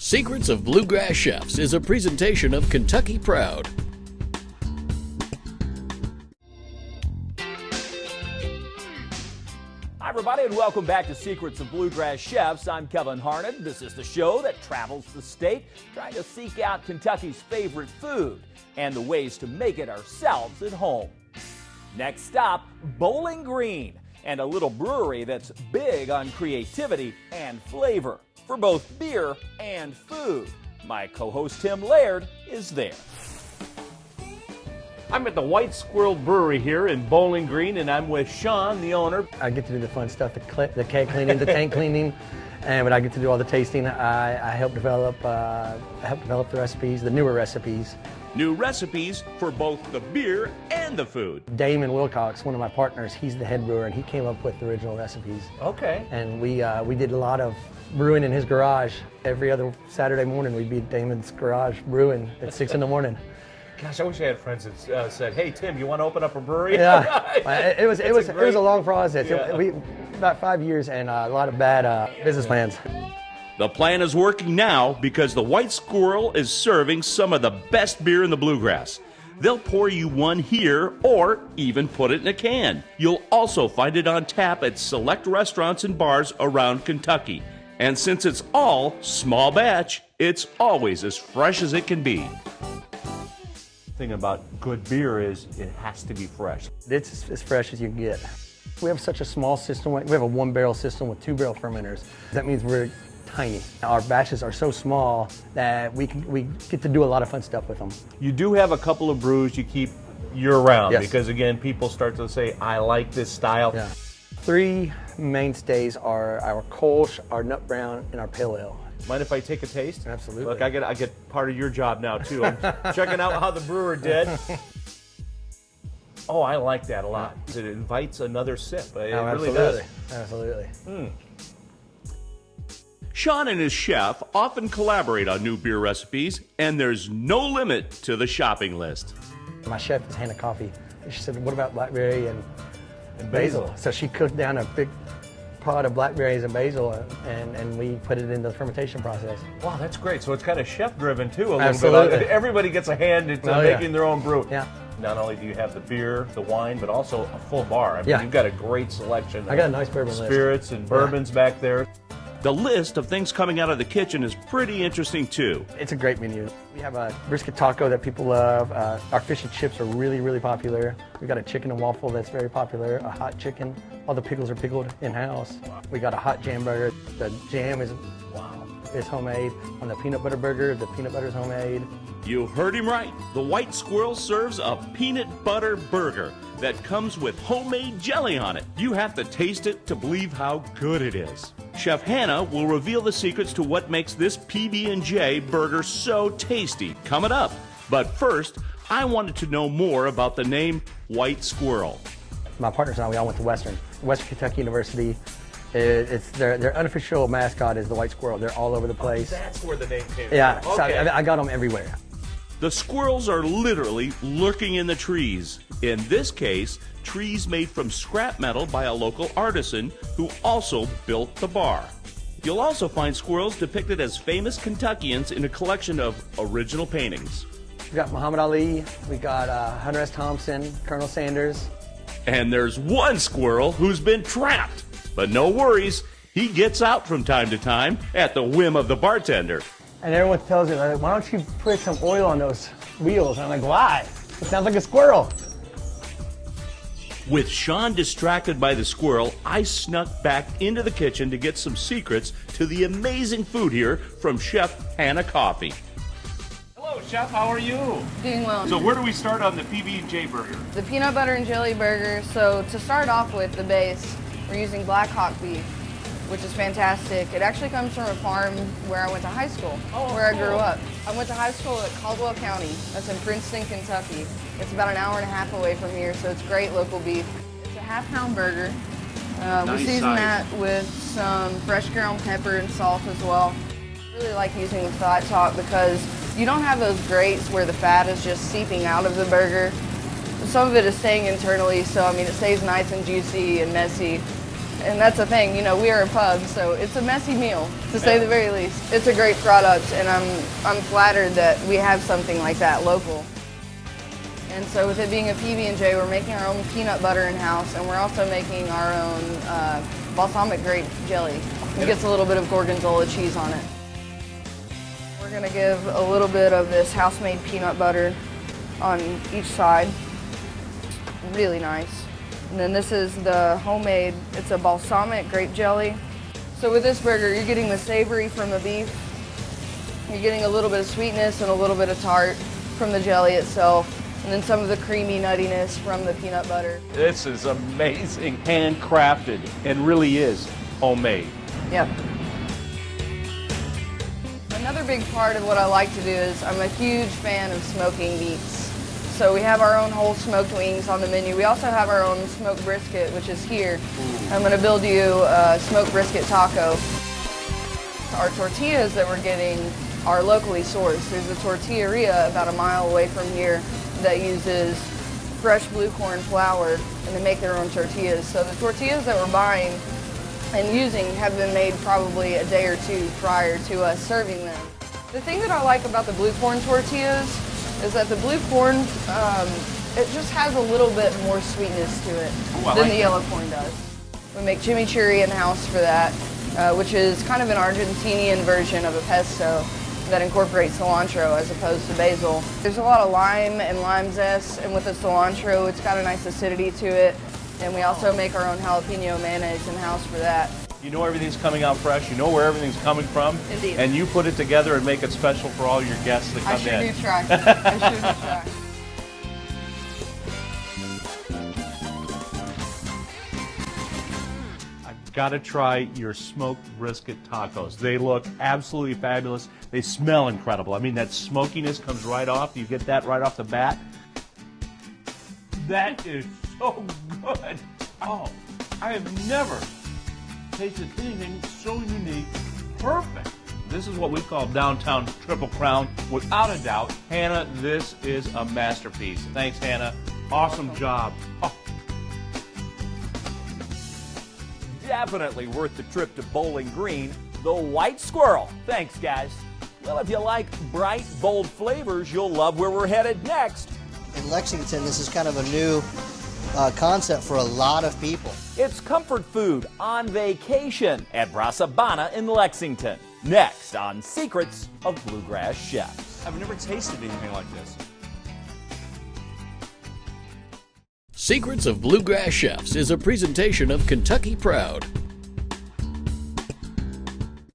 Secrets of Bluegrass Chefs is a presentation of Kentucky Proud. Hi, everybody, and welcome back to Secrets of Bluegrass Chefs. I'm Kevin Harnett. This is the show that travels the state, trying to seek out Kentucky's favorite food and the ways to make it ourselves at home. Next stop, Bowling Green, and a little brewery that's big on creativity and flavor for both beer and food. My co-host Tim Laird is there. I'm at the White Squirrel Brewery here in Bowling Green, and I'm with Shawn, the owner. I get to do the fun stuff, the keg cleaning, the tank cleaning, but I get to do all the tasting. I help develop the recipes, the newer recipes. New recipes for both the beer and the food. Damon Wilcox, one of my partners, he's the head brewer, and he came up with the original recipes. Okay. And we did a lot of brewing in his garage. Every other Saturday morning, we'd be at Damon's garage brewing at 6 in the morning. Gosh, I wish I had friends that said, "Hey, Tim, you want to open up a brewery?" Yeah, it was a long process. Yeah. About 5 years and a lot of bad business plans. The plan is working now because the White Squirrel is serving some of the best beer in the bluegrass. They'll pour you one here or even put it in a can. You'll also find it on tap at select restaurants and bars around Kentucky. And since it's all small batch, it's always as fresh as it can be. Thing about good beer is it has to be fresh. It's as fresh as you can get. We have such a small system. We have a 1-barrel system with 2-barrel fermenters. That means we're tiny. Our batches are so small that we get to do a lot of fun stuff with them. You do have a couple of brews you keep year-round, yes, because again, people start to say, "I like this style." Yeah. 3 mainstays are our Kolsch, our Nut Brown, and our Pale Ale. Mind if I take a taste? Absolutely. Look, I get part of your job now too. I'm checking out how the brewer did. Oh, I like that a lot. It invites another sip. It really does. Absolutely. Shawn and his chef often collaborate on new beer recipes, and there's no limit to the shopping list. My chef is Hannah Coffee. She said, "What about blackberry and basil?" So she cooked down a big pot of blackberries and basil, and we put it into the fermentation process. Wow, that's great. So it's kind of chef-driven too, a little Absolutely. bit. Everybody gets a hand into making their own brew. Yeah. Not only do you have the beer, the wine, but also a full bar. I mean, Yeah. you've got a great selection. I got a nice bourbon list. Spirits and bourbons back there. The list of things coming out of the kitchen is pretty interesting too. It's a great menu. We have a brisket taco that people love. Our fish and chips are really, really popular. We got a chicken and waffle that's very popular. A hot chicken. All the pickles are pickled in-house. We got a hot jam burger. The jam is homemade. On the peanut butter burger, the peanut butter is homemade. You heard him right. The White Squirrel serves a peanut butter burger that comes with homemade jelly on it. You have to taste it to believe how good it is. Chef Hannah will reveal the secrets to what makes this PB&J burger so tasty coming up. But first, I wanted to know more about the name White Squirrel. My partners and I, we all went to Western Kentucky University. It's their unofficial mascot is the White Squirrel. They're all over the place. That's where the name came Yeah, from. so Okay. I got them everywhere. The squirrels are literally lurking in the trees. In this case, trees made from scrap metal by a local artisan who also built the bar. You'll also find squirrels depicted as famous Kentuckians in a collection of original paintings. We got Muhammad Ali, we got Hunter S. Thompson, Colonel Sanders. And there's one squirrel who's been trapped. But no worries, he gets out from time to time at the whim of the bartender. And everyone tells me, like, "Why don't you put some oil on those wheels?" And I'm like, "Why? It sounds like a squirrel." With Shawn distracted by the squirrel, I snuck back into the kitchen to get some secrets to the amazing food here from Chef Hannah Coffee. Hello, Chef. How are you? Doing well. So where do we start on the PB&J burger? The peanut butter and jelly burger. So to start off with the base, we're using Black Hawk beef, which is fantastic. It actually comes from a farm where I went to high school, where I grew up. I went to high school at Caldwell County. That's in Princeton, Kentucky. It's about an hour and a half away from here, so it's great local beef. It's a half-pound burger. We season that with some fresh ground pepper and salt as well. I really like using the fat top because you don't have those grates where the fat is just seeping out of the burger. Some of it is staying internally, so I mean it stays nice and juicy and messy. And that's the thing, you know, we are a pub, so it's a messy meal, to say the very least. It's a great product, and I'm flattered that we have something like that local. And so with it being a PB&J, we're making our own peanut butter in-house, and we're also making our own balsamic grape jelly. It gets a little bit of gorgonzola cheese on it. We're gonna give a little bit of this house-made peanut butter on each side. Really nice. And then this is the homemade, it's a balsamic grape jelly. So with this burger, you're getting the savory from the beef. You're getting a little bit of sweetness and a little bit of tart from the jelly itself. And then some of the creamy nuttiness from the peanut butter. This is amazing. Handcrafted and really is homemade. Yep. Another big part of what I like to do is I'm a huge fan of smoking meats. So we have our own whole smoked wings on the menu. We also have our own smoked brisket, which is here. I'm going to build you a smoked brisket taco. Our tortillas that we're getting are locally sourced. There's a tortilleria about a mile away from here that uses fresh blue corn flour, and they make their own tortillas. So the tortillas that we're buying and using have been made probably a day or two prior to us serving them. The thing that I like about the blue corn tortillas is that the blue corn, it just has a little bit more sweetness to it than the yellow corn does. We make chimichurri in-house for that, which is kind of an Argentinian version of a pesto that incorporates cilantro as opposed to basil. There's a lot of lime and lime zest, and with the cilantro, it's got a nice acidity to it. And we also make our own jalapeno mayonnaise in-house for that. You know everything's coming out fresh, you know where everything's coming from. Indeed. And you put it together and make it special for all your guests that come in. I sure do try. I sure do try. I've got to try your smoked brisket tacos. They look absolutely fabulous. They smell incredible. I mean, that smokiness comes right off. You get that right off the bat. That is so good. Oh, I have never tasted anything so unique. Perfect. This is what we call downtown Triple Crown. Without a doubt, Hannah, this is a masterpiece. Thanks, Hannah. Awesome job. Oh. Definitely worth the trip to Bowling Green, the White Squirrel. Thanks, guys. Well, if you like bright, bold flavors, you'll love where we're headed next. In Lexington, this is kind of a new concept for a lot of people. It's comfort food on vacation at Brasabana in Lexington. Next on Secrets of Bluegrass Chefs. I've never tasted anything like this. Secrets of Bluegrass Chefs is a presentation of Kentucky Proud.